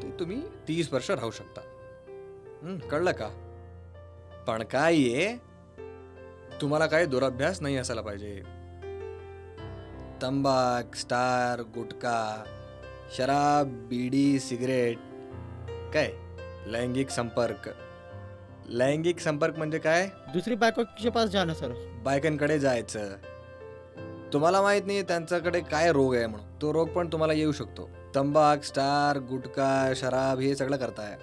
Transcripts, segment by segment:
ते तुम्ही 30 वर्ष राहू शकता. कळलं का? पण काय आहे, तुम्हाला काही दुराभ्यास नाही असायला पाहिजे. तंबाख, स्टार, गुटखा, शराब, बीडी, सिगरेट, काय लैंगिक संपर्क. लैंगिक संपर्क म्हणजे काय? दुसरी बायको के पास जाणं सर. बायकांकडे जायचं. तुम्हाला माहित नाही त्यांच्याकडे काय रोग आहे म्हणून. तो रोग पण तुम्हाला येऊ शकतो. तंबाख, स्टार, गुटखा, शराब हे सगळं करताय,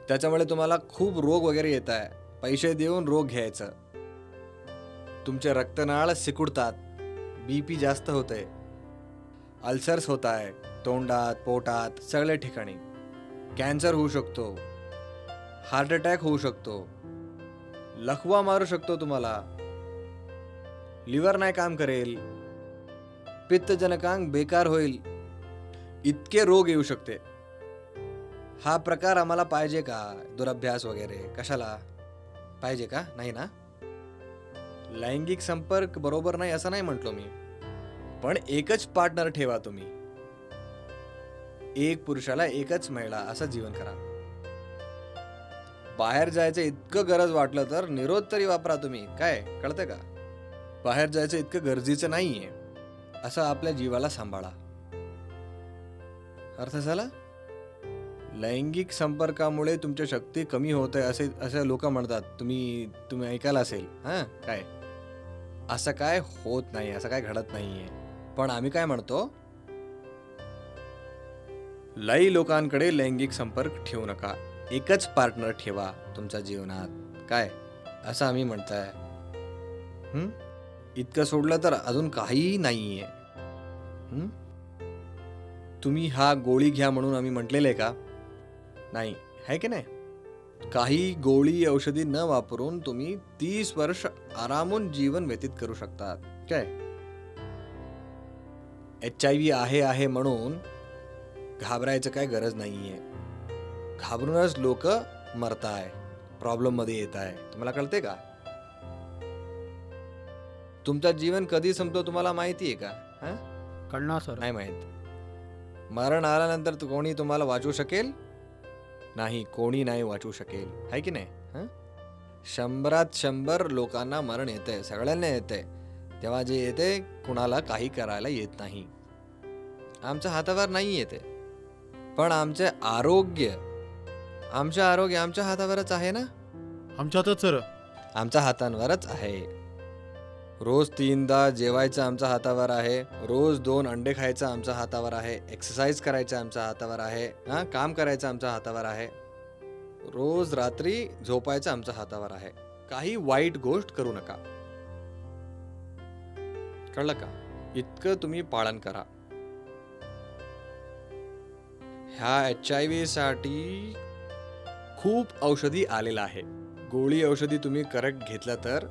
त्याच्यामुळे तुम्हाला खूप रोग वगैरे येत आहे. पैसे देऊन रोग घ्यायचं. तुमचे रक्तनाळ सिकुडतात, बीपी जास्त होते, अल्सर्स होत आहे तोंडात, पोटात, सगळ्या ठिकाणी. कॅन्सर होऊ शकतो, हार्ट अटॅक होऊ शकतो, लकवा मारू शकतो तुम्हाला, लिव्हर नाही काम करेल, पित्तजनकांग बेकार होईल, इतके रोग येऊ शकते. हा प्रकार आम्हाला पाहिजे का? दुराभ्यास वगैरे कशाला पाहिजे का? नाही ना. लैंगिक संपर्क बरोबर नाही असं नाही म्हटलो मी, पण एकच पार्टनर ठेवा तुम्ही. एक पुरुषाला एकच महिला असं जीवन करा. बाहेर जायचं इतकं गरज वाटलं तर निरोध तरी वापरा तुम्ही. काय कळतंय का? बाहेर जायचं इतकं गरजेचं नाहीये. असं आपल्या जीवाला सांभाळा. अर्थ झाला? लैंगिक संपर्कामुळे तुमची शक्ती कमी होत आहे असे लोक म्हणतात. तुम्ही ऐकायला असेल. काय असं काय होत नाही, असं काय घडत नाहीये. पण आम्ही काय म्हणतो, लई लोकांकडे लैंगिक संपर्क ठेवू नका. एकच पार्टनर ठेवा तुमच्या जीवनात. काय असं आम्ही म्हणताय. इतकं सोडलं तर अजून काहीही नाहीये. तुम्ही हा गोळी घ्या म्हणून आम्ही म्हटलेलं आहे का? नाही, आहे की नाही? काही गोळी औषधी न वापरून तुम्ही 30 वर्ष आरामून जीवन व्यतीत करू शकतात. काय HIV आहे म्हणून घाबरायचं काय गरज नाहीये. घाबरूनच लोक मरताय, प्रॉब्लेम मध्ये येत आहे. तुम्हाला कळते का? तुमचं जीवन कधी संपतो तुम्हाला माहिती आहे का? कळणार सर. नाही माहित. मरण आल्यानंतर कोणी तुम्हाला वाचवू शकेल? नाही, कोणी नाही वाचवू शकेल. आहे की नाही? 100त 100 लोकांना मरण येते, सगळ्यांना येते. तेव्हा जे येते कुणाला काही करायला येत नाही. आमच्या हातावर नाही येते, पण आमचे आरोग्य आमच्या हातावरच आहे ना. आमच्या हातात सर. आमच्या हातांवरच आहे. रोज 3दा जेवायचं आमच्या हातावर आहे. रोज 2 अंडे खायचं आमच्या हातावर आहे. एक्सरसाइज करायचं आमच्या हातावर आहे. काम करायचं आमच्या हातावर आहे. रोज रात्री झोपायचं आमच्या हातावर आहे. काही वाईट गोष्ट करू नका. कळलं का? इतकं तुम्ही पालन करा. ह्या HIV साठी खूप औषधी आलेला आहे. गोळी औषधी तुम्ही करेक्ट घेतला तर,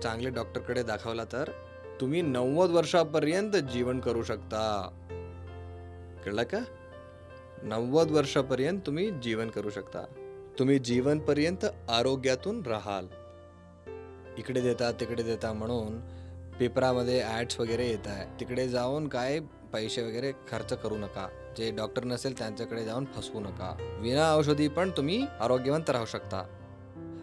चांगले डॉक्टरकडे दाखवला तर तुम्ही 90 वर्षापर्यंत जीवन करू शकता. कळलं का? 90 वर्षापर्यंत तुम्ही जीवन करू शकता. तुम्ही जीवनपर्यंत आरोग्यातून राहाल. इकडे देता तिकडे देता म्हणून पेपरामध्ये ॲड्स वगैरे येत आहे. तिकडे जाऊन काय पैसे वगैरे खर्च करू नका. जे डॉक्टर नसेल त्यांच्याकडे जाऊन फसवू नका. विना औषधी पण तुम्ही आरोग्यवंत राहू शकता.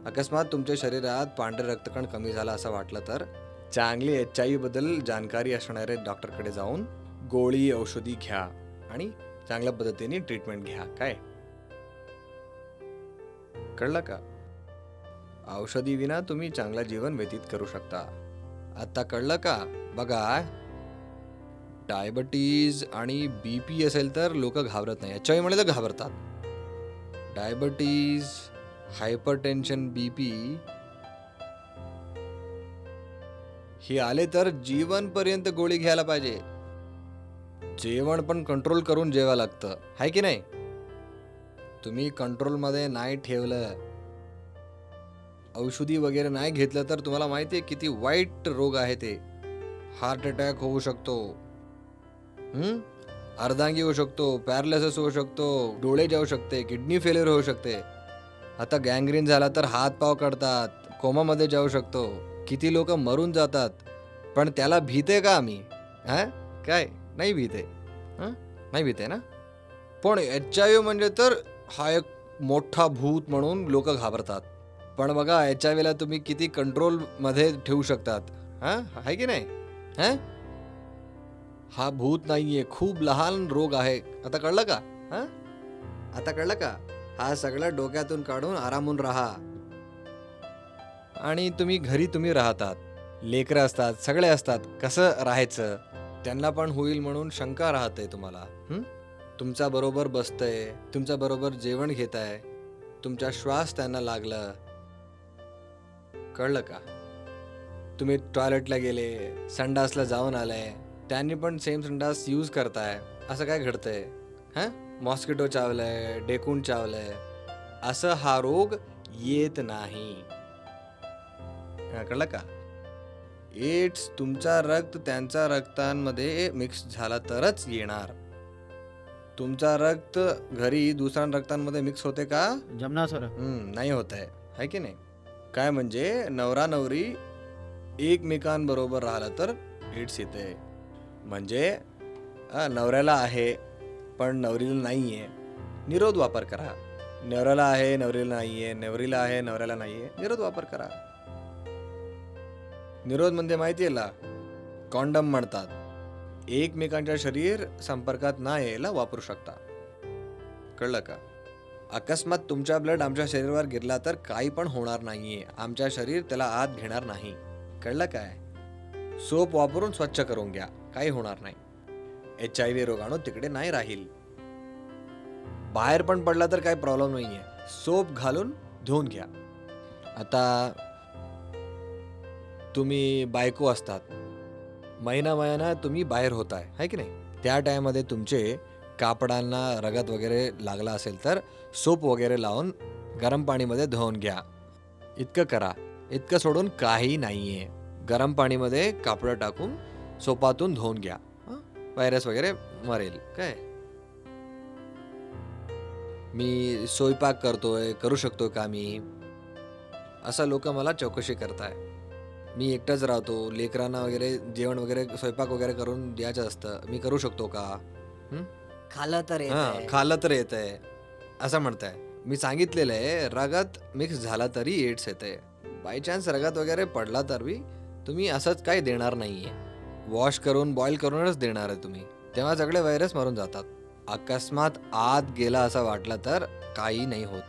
अकस्मात तुमच्या शरीरात पांढरे रक्तकण कमी झाला असं वाटलं तर चांगली HIV बद्दल जाणकारी असणारे डॉक्टरकडे जाऊन गोळी औषधी घ्या आणि चांगल्या पद्धतीने ट्रीटमेंट घ्या. काय कळलं का? औषधी विना तुम्ही चांगलं जीवन व्यतीत करू शकता. आता कळलं का? बघा, डायबिटीज आणि BP असेल तर लोक घाबरत नाही. HIV मुळे तर घाबरतात. डायबिटीज, हायपरटेन्शन, BP हे आले तर जीवनपर्यंत गोळी घ्यायला पाहिजे. जेवण पण कंट्रोल करून जेवा लागतं. आहे की नाही? तुम्ही कंट्रोलमध्ये नाही ठेवलं, औषधी वगैरे नाही घेतलं तर तुम्हाला माहिती आहे किती वाईट रोग आहे ते. हार्ट अटॅक होऊ शकतो, अर्धांगी होऊ शकतो, पॅरालिसिस होऊ शकतो, डोळे जाऊ शकते, किडनी फेल्युअर होऊ शकते. आता गँग्रीन झाला तर हात पाव काढतात, कोमामध्ये जाऊ शकतो. किती लोक मरून जातात. पण त्याला भीते का आम्ही? काय नाही भीते. नाही भीते ना. पण HIV म्हणजे तर हा एक मोठा भूत म्हणून लोक घाबरतात. पण बघा HIV ला तुम्ही किती कंट्रोलमध्ये ठेवू शकतात. हा आहे की नाही? हा हा भूत नाहीये, खूप लहान रोग आहे. आता कळलं का? हा आता कळलं का? हा सगळं डोक्यातून काढून आरामून राहा. आणि तुम्ही राहतात, लेकरं असतात, सगळे असतात. कसं राहायचं त्यांना पण होईल म्हणून शंका राहते तुम्हाला. तुमच्या बरोबर बसतंय, तुमच्या बरोबर जेवण घेत आहे, तुमचा श्वास त्यांना लागला. कळलं का? तुम्ही टॉयलेटला गेले, संडासला जाऊन आलाय, त्यांनी पण सेम संडास यूज करताय. असं काय घडतंय? हा मॉस्किटो चावलंय, डेकून चावलंय, असं हा रोग येत नाही. कळलं का? एड्स तुमचा रक्त त्यांच्या रक्तांमध्ये मिक्स झाला तरच येणार. तुमचा रक्त घरी दुसऱ्या रक्तांमध्ये मिक्स होते का? जमना सर. नाही होत आहे की नाही? काय म्हणजे नवरा नवरी एकमेकांबरोबर राहिला तर एड्स येते. म्हणजे नवऱ्याला आहे पण नवरीला नाहीये, निरोध वापर करा. नवऱ्याला आहे नवरीला नाहीये, नवरीला आहे नवऱ्याला नाहीये, निरोध वापर करा. निरोध म्हणजे माहिती आहे ला कॉन्डम म्हणतात. एकमेकांच्या शरीर संपर्कात न यायला वापरू शकता. कळलं का? अकस्मात तुमचा ब्लड आमच्या शरीरावर गिरला तर काही पण होणार नाहीये. आमच्या शरीर त्याला आत घेणार नाही. कळलं काय? सोप वापरून स्वच्छ करून घ्या, काही होणार नाही. HIV रोगाणू तिकडे नाही राहील. बाहेर पण पडला तर काही प्रॉब्लेम नाहीये. सोप घालून धुवून घ्या. आता तुम्ही बायको असतात, महिना तुम्ही बाहेर होताय, है की नाही? त्या टायमध्ये तुमचे कापडांना रगत वगैरे लागला असेल तर सोप वगैरे लावून गरम पाणीमध्ये धुवून घ्या. इतकं करा. इतकं सोडून काही नाहीये. गरम पाणीमध्ये कापड टाकून सोपातून धुवून घ्या. व्हायरस वगैरे मरेल. काय मी स्वयंपाक करू शकतो का मी? असं लोक मला चौकशी करताय. मी एकटाच राहतो, लेकरांना वगैरे जेवण वगैरे स्वयंपाक वगैरे करून द्यायचं असतं, मी करू शकतो का? खाल्लं तर येतंय. खाल्लं तर येतंय असं म्हणताय. मी सांगितलेलं आहे रगत मिक्स झाला तरी एड्स येते. बाय चान्स रगत वगैरे पडला तर बी तुम्ही असंच काही देणार नाहीये. वॉश करून बॉईल करूनच देणार आहे तुम्ही, तेव्हा सगळे व्हायरस मरून जातात. अकस्मात आत गेला असं वाटलं तर काही नाही होत.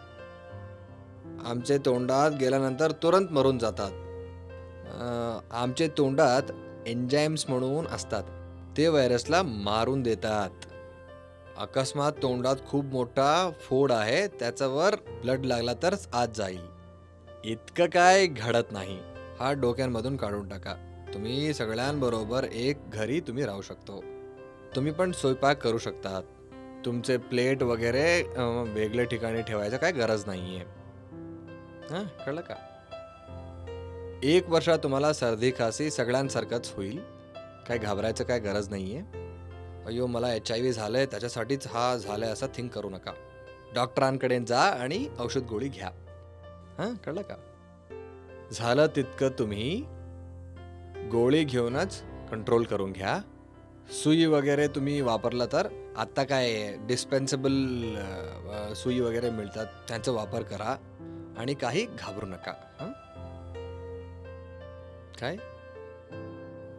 आमचे तोंडात गेल्यानंतर तुरंत मरून जातात. आमचे तोंडात एन्झाईम्स म्हणून असतात, ते व्हायरसला मारून देतात. अकस्मात तोंडात खूप मोठा फोड आहे, त्याच्यावर ब्लड लागला तरच आत जाईल. इतकं काय घडत नाही. हा डोक्यांमधून काढून टाका. तुम्ही सगळ्यांबरोबर एक घरी तुम्ही राहू शकतो. तुम्ही पण स्वयंपाक करू शकतात. तुमचे प्लेट वगैरे वेगळ्या ठिकाणी ठेवायचं काय गरज नाहीये. कळलं का? 1 वर्ष तुम्हाला सर्दी खासी सगळ्यांसारखंच होईल. काय घाबरायचं काय गरज नाहीये. अय्यो मला HIV झालंय त्याच्यासाठीच हा झालंय असं थिंक करू नका. डॉक्टरांकडे जा आणि औषध गोळी घ्या. कळलं का? झालं तितकं तुम्ही गोळी घेऊनच कंट्रोल करून घ्या. सुई वगैरे तुम्ही वापरला तर आता काय डिस्पेन्सेबल सुई वगैरे मिळतात, त्यांचा वापर करा आणि काही घाबरू नका. काय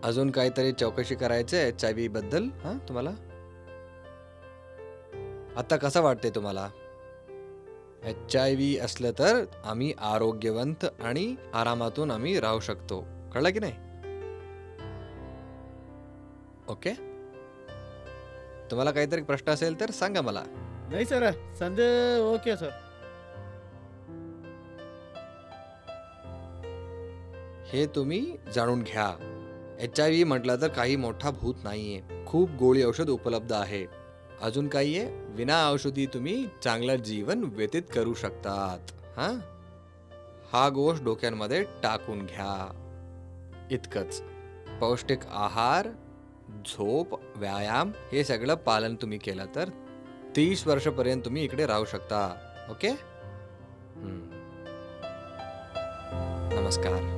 अजून काहीतरी चौकशी करायचंय HIV बद्दल तुम्हाला? आता कसं वाटतंय तुम्हाला? HIV असलं तर आम्ही आरोग्यवंत आणि आरामातून आम्ही राहू शकतो. कळलं की नाही? ओके. तुम्हाला काहीतरी प्रश्न असेल तर सांगा मला. नाही सर, संजय ओके सर. हे तुम्ही जाणून घ्या. HIV म्हटलं तर काही मोठा भूत नाहीये. खूप गोळी औषध उपलब्ध आहे. अजून काही आहे? विना औषधी तुम्ही चांगलं जीवन व्यतीत करू शकतात. हा गोष्ट डोक्यांमध्ये टाकून घ्या. इतकंच. पौष्टिक आहार, झोप, व्यायाम हे सगळं पालन तुम्ही केलं तर 30 वर्षापर्यंत तुम्ही इकडे राहू शकता. ओके. नमस्कार.